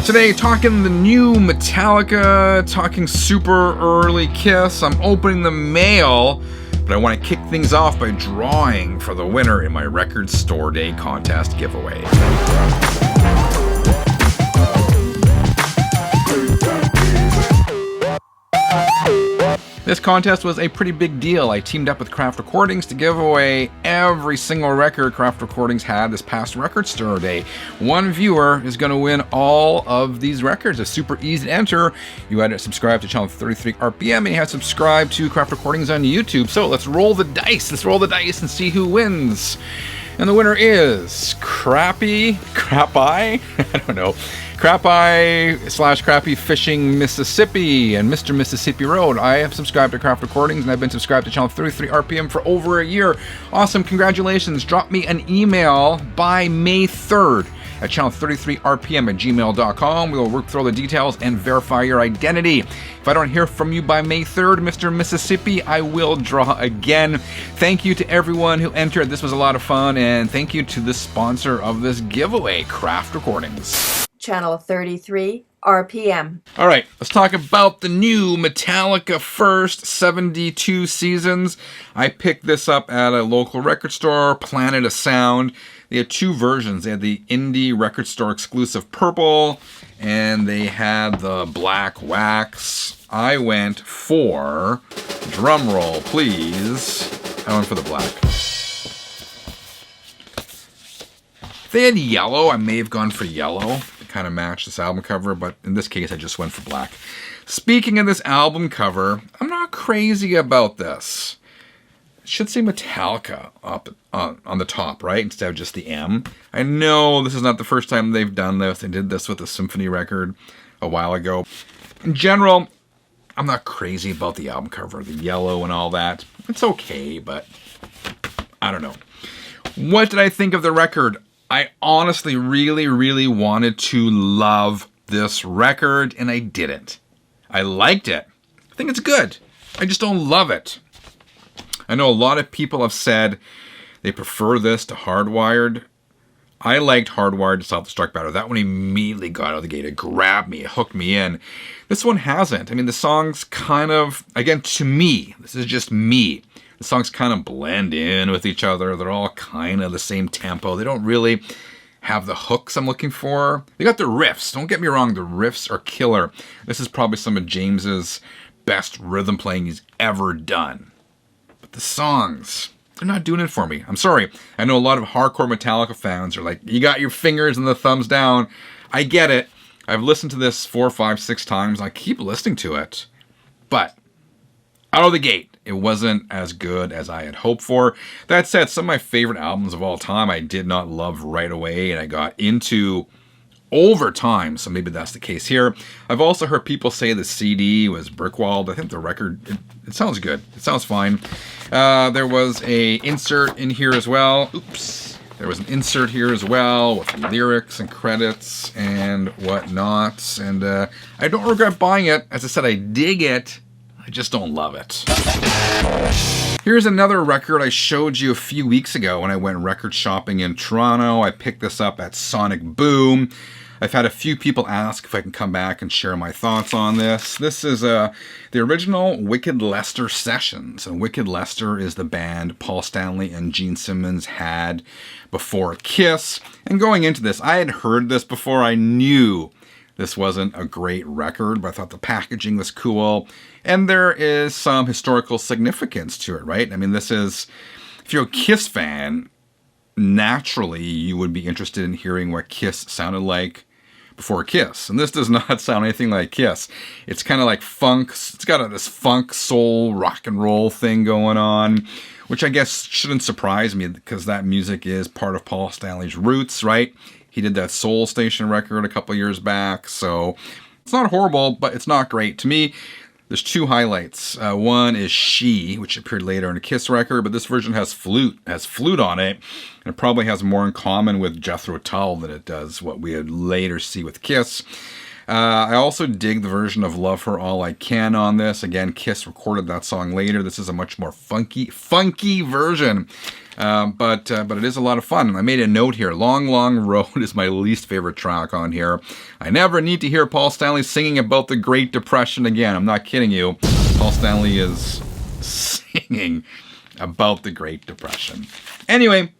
Today, talking the new Metallica, talking super early Kiss. I'm opening the mail, but I want to kick things off by drawing for the winner in my Record Store Day contest giveaway. This contest was a pretty big deal. I teamed up with Craft Recordings to give away every single record Craft Recordings had this past Record Store Day. One viewer is going to win all of these records. It's super easy to enter. You had to subscribe to channel 33 RPM and you had to subscribe to Craft Recordings on YouTube. So let's roll the dice. Let's roll the dice and see who wins. And the winner is Crappy? I don't know. Crappy Fishing Mississippi and Mr. Mississippi Road. I have subscribed to Craft Recordings and I've been subscribed to channel 33 RPM for over a year. Awesome, congratulations. Drop me an email by May 3rd at channel33rpm@gmail.com. We will work through all the details and verify your identity. If I don't hear from you by May 3rd, Mr. Mississippi, I will draw again. Thank you to everyone who entered. This was a lot of fun, and thank you to the sponsor of this giveaway, Craft Recordings. Channel 33 RPM. All right, let's talk about the new Metallica First 72 Seasons. I picked this up at a local record store, Planet of Sound. They had two versions. They had the indie record store exclusive purple, and they had the black wax. I went for, drum roll please, I went for the black. If they had yellow, I may have gone for yellow. Kind of match this album cover, but in this case I just went for black. Speaking of this album cover, I'm not crazy about this. It should say Metallica up on the top, right? Instead of just the M. I know this is not the first time they've done this. They did this with the Symphony record a while ago. In general, I'm not crazy about the album cover, the yellow and all that. It's okay, but I don't know. What did I think of the record? I honestly really wanted to love this record, and I didn't. I liked it. I think it's good. I just don't love it. I know a lot of people have said they prefer this to Hardwired. I liked Hardwired to Self Destruct better. That one immediately got out of the gate. It grabbed me. It hooked me in. This one hasn't. I mean, the songs kind of, again, to me, this is just me. The songs kind of blend in with each other. They're all kind of the same tempo. They don't really have the hooks I'm looking for. They got the riffs. Don't get me wrong. The riffs are killer. This is probably some of James's best rhythm playing he's ever done. But the songs, they're not doing it for me. I'm sorry. I know a lot of hardcore Metallica fans are like, you got your fingers and the thumbs down. I get it. I've listened to this 4, 5, 6 times. I keep listening to it. But out of the gate, it wasn't as good as I had hoped for. That said, some of my favorite albums of all time I did not love right away, and I got into over time, so maybe that's the case here. I've also heard people say the CD was brickwalled. I think the record, it sounds good. It sounds fine. There was a insert in here as well. Oops. There was an insert here as well with lyrics and credits and whatnot. And I don't regret buying it. As I said, I dig it. I just don't love it. Here's another record I showed you a few weeks ago when I went record shopping in Toronto. I picked this up at Sonic Boom. I've had a few people ask if I can come back and share my thoughts on this. This is the original Wicked Lester sessions. And Wicked Lester is the band Paul Stanley and Gene Simmons had before Kiss. And going into this, I had heard this before. I knew this wasn't a great record, but I thought the packaging was cool. And there is some historical significance to it, right? I mean, this is, if you're a Kiss fan, naturally you would be interested in hearing what Kiss sounded like before Kiss. And this does not sound anything like Kiss. It's kind of like funk. It's got this funk, soul, rock and roll thing going on, which I guess shouldn't surprise me because that music is part of Paul Stanley's roots, right? He did that Soul Station record a couple years back, so it's not horrible, but it's not great. To me, there's two highlights. One is She, which appeared later in a Kiss record, but this version has flute on it, and it probably has more in common with Jethro Tull than it does what we would later see with Kiss. I also dig the version of Love Her All I Can on this. Again, Kiss recorded that song later. This is a much more funky version. But it is a lot of fun. I made a note here. Long, Long Road is my least favorite track on here. I never need to hear Paul Stanley singing about the Great Depression again. I'm not kidding you. Paul Stanley is singing about the Great Depression. Anyway,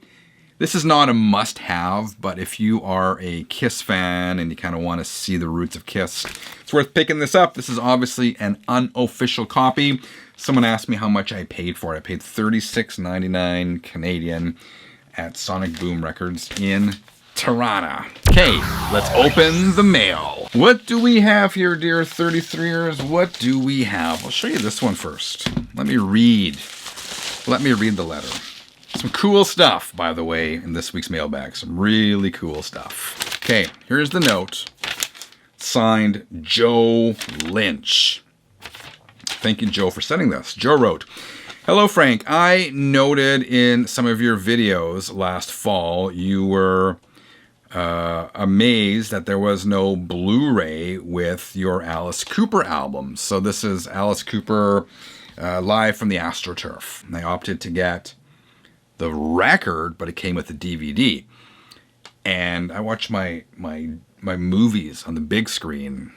this is not a must-have, but if you are a Kiss fan and you kind of want to see the roots of Kiss, it's worth picking this up. This is obviously an unofficial copy. Someone asked me how much I paid for it. I paid $36.99 Canadian at Sonic Boom Records in Toronto. Okay, let's open the mail. What do we have here, dear 33ers? What do we have? I'll show you this one first. Let me read the letter. Some cool stuff, by the way, in this week's mailbag. Some really cool stuff. Okay, here's the note. Signed, Joe Lynch. Thank you, Joe, for sending this. Joe wrote, "Hello, Frank. I noted in some of your videos last fall you were amazed that there was no Blu-ray with your Alice Cooper albums. So this is Alice Cooper live from the AstroTurf. And I opted to get the record, but it came with the DVD. And I watch my movies on the big screen.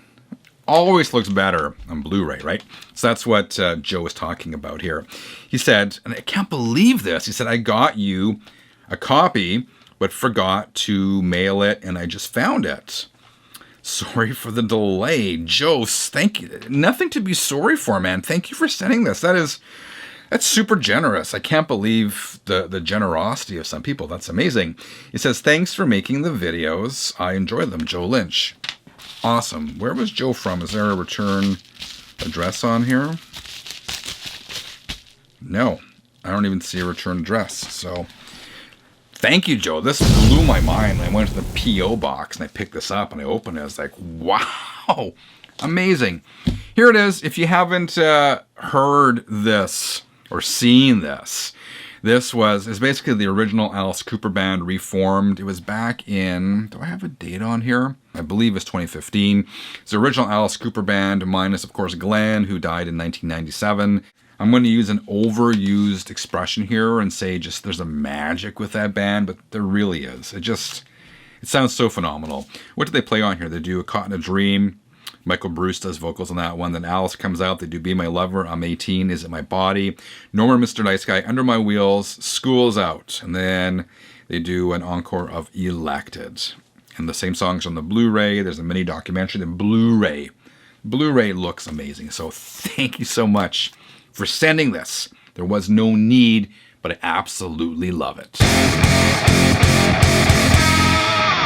Always looks better on Blu-ray, right? So that's what Joe was talking about here. He said, and I can't believe this, he said, I got you a copy, but forgot to mail it, and I just found it. Sorry for the delay. Joe, thank you. Nothing to be sorry for, man. Thank you for sending this. That's super generous. I can't believe the generosity of some people. That's amazing. He says, thanks for making the videos. I enjoy them. Joe Lynch. Awesome. Where was Joe from? Is there a return address on here? No. I don't even see a return address. So, thank you, Joe. This blew my mind. I went to the P.O. box and I picked this up and I opened it. I was like, wow. Amazing. Here it is. If you haven't heard this or seen this, this is basically the original Alice Cooper band reformed. It was back in, do I have a date on here? I believe it's 2015. It's the original Alice Cooper band, minus, of course, Glenn, who died in 1997. I'm going to use an overused expression here and say just there's a magic with that band, but there really is. It sounds so phenomenal. What do they play on here? They do A Caught in a Dream. Michael Bruce does vocals on that one. Then Alice comes out. They do Be My Lover, I'm 18, Is It My Body, No More Mr. Nice Guy, Under My Wheels, School's Out. And then they do an encore of Elected. And the same songs on the Blu-ray. There's a mini documentary. The Blu-ray looks amazing. So thank you so much for sending this. There was no need, but I absolutely love it.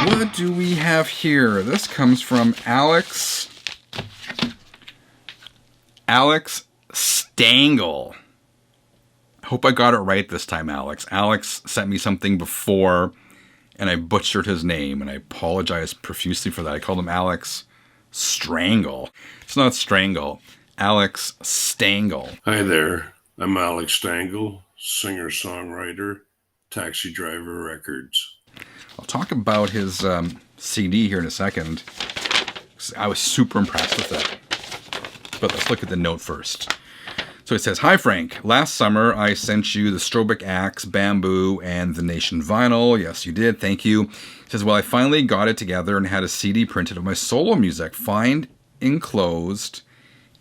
What do we have here? This comes from Alex Stangle. I hope I got it right this time, Alex. Alex sent me something before, and I butchered his name, and I apologize profusely for that. I called him Alex Strangle. It's not Strangle. Alex Stangle. Hi there. I'm Alex Stangle, singer-songwriter, Taxi Driver Records. I'll talk about his CD here in a second. I was super impressed with it. But let's look at the note first. So it says, Hi Frank, last summer I sent you the Strobic Axe, Bamboo, and The Nation vinyl. Yes, you did. Thank you. It says, well, I finally got it together and had a CD printed of my solo music. Find enclosed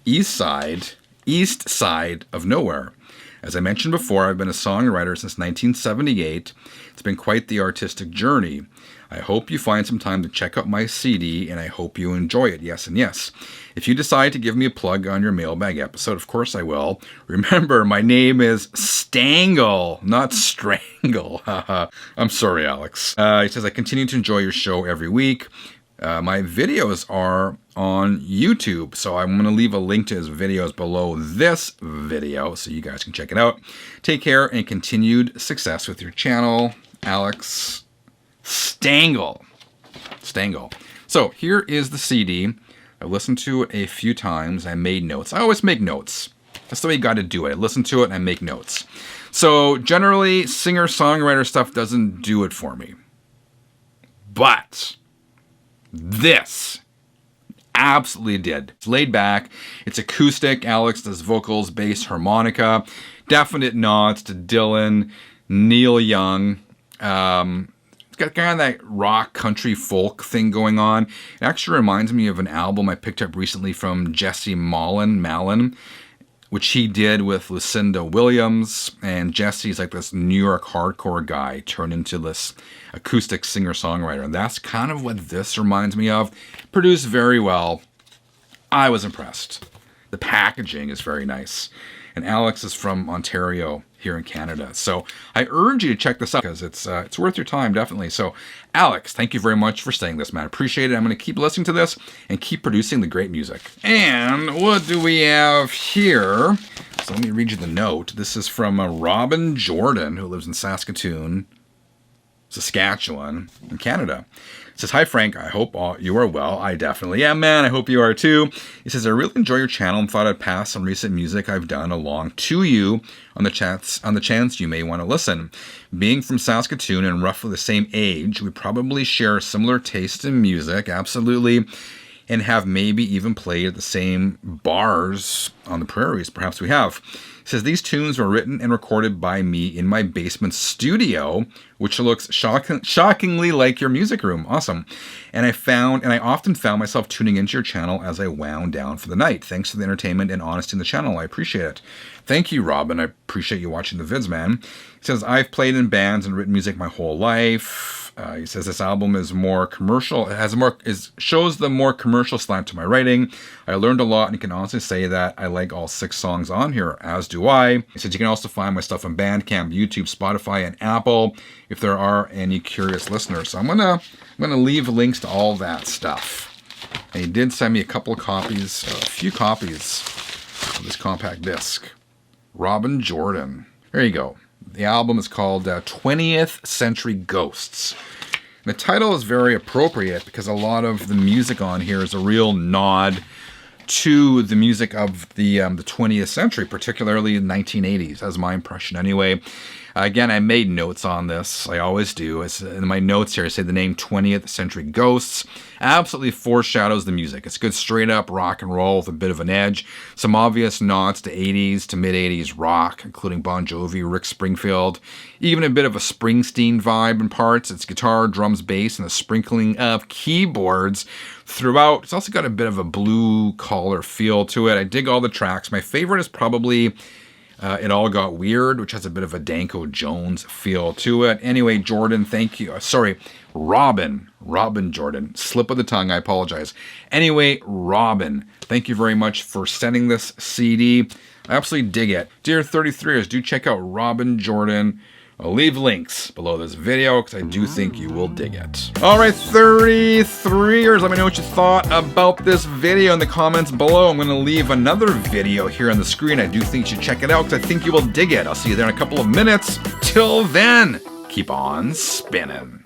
east side of nowhere. As I mentioned before, I've been a songwriter since 1978. It's been quite the artistic journey. I hope you find some time to check out my CD, and I hope you enjoy it. Yes and yes. If you decide to give me a plug on your mailbag episode, of course I will. Remember, my name is Stangle, not Strangle. I'm sorry, Alex. He says, I continue to enjoy your show every week. My videos are on YouTube, so I'm going to leave a link to his videos below this video so you guys can check it out. Take care and continued success with your channel, Alex Stangle. So here is the CD. I listened to it a few times. I made notes. I always make notes. That's the way you got to do it. I listen to it and I make notes. So generally, singer-songwriter stuff doesn't do it for me. But this Absolutely did. It's laid back. It's acoustic. Alex does vocals, bass, harmonica. Definite nods to Dylan, Neil Young. It's got kind of that rock, country, folk thing going on. It actually reminds me of an album I picked up recently from Jesse Malin, which he did with Lucinda Williams. And Jesse's like this New York hardcore guy turned into this acoustic singer-songwriter. And that's kind of what this reminds me of. Produced very well. I was impressed. The packaging is very nice. And Alex is from Ontario here in Canada. So I urge you to check this out because it's worth your time, definitely. So Alex, thank you very much for saying this, man. I appreciate it. I'm going to keep listening to this and keep producing the great music. And what do we have here? So let me read you the note. This is from Robin Jordan, who lives in Saskatoon, Saskatchewan, in Canada. It says, "Hi Frank, I hope you are well." I definitely am, man. I hope you are too. He says, "I really enjoy your channel and thought I'd pass some recent music I've done along to you on the chance you may want to listen. Being from Saskatoon and roughly the same age, we probably share similar taste in music, absolutely, and have maybe even played at the same bars on the prairies. Perhaps we have." He says, "These tunes were written and recorded by me in my basement studio, which looks shockingly like your music room." Awesome. And I often found myself tuning into your channel as I wound down for the night. Thanks for the entertainment and honesty in the channel. I appreciate it. Thank you, Robin. I appreciate you watching the vids, man. He says, "I've played in bands and written music my whole life." He says this album is more commercial. Shows the more commercial slant to my writing. I learned a lot and can honestly say that I like all 6 songs on here, as do I. He says you can also find my stuff on Bandcamp, YouTube, Spotify, and Apple if there are any curious listeners. So I'm gonna leave links to all that stuff. And he did send me a few copies of this compact disc. Robin Jordan. There you go. The album is called 20th Century Ghosts. The title is very appropriate because a lot of the music on here is a real nod to the music of the 20th century, particularly in the 1980s. That's my impression anyway. Again, I made notes on this. I always do. In my notes here, I say the name 20th Century Ghosts absolutely foreshadows the music. It's good straight up rock and roll with a bit of an edge. Some obvious nods to 80s to mid-80s rock, including Bon Jovi, Rick Springfield. Even a bit of a Springsteen vibe in parts. It's guitar, drums, bass, and a sprinkling of keyboards throughout. It's also got a bit of a blue-collar feel to it. I dig all the tracks. My favorite is probably It All Got Weird, which has a bit of a Danko Jones feel to it. Anyway, Jordan, thank you. Sorry, Robin Jordan. Slip of the tongue, I apologize. Anyway, Robin, thank you very much for sending this CD. I absolutely dig it. Dear 33ers, do check out Robin Jordan. I'll leave links below this video because I do think you will dig it. All right, 33ers, let me know what you thought about this video in the comments below. I'm going to leave another video here on the screen. I do think you should check it out because I think you will dig it. I'll see you there in a couple of minutes. Till then, keep on spinning.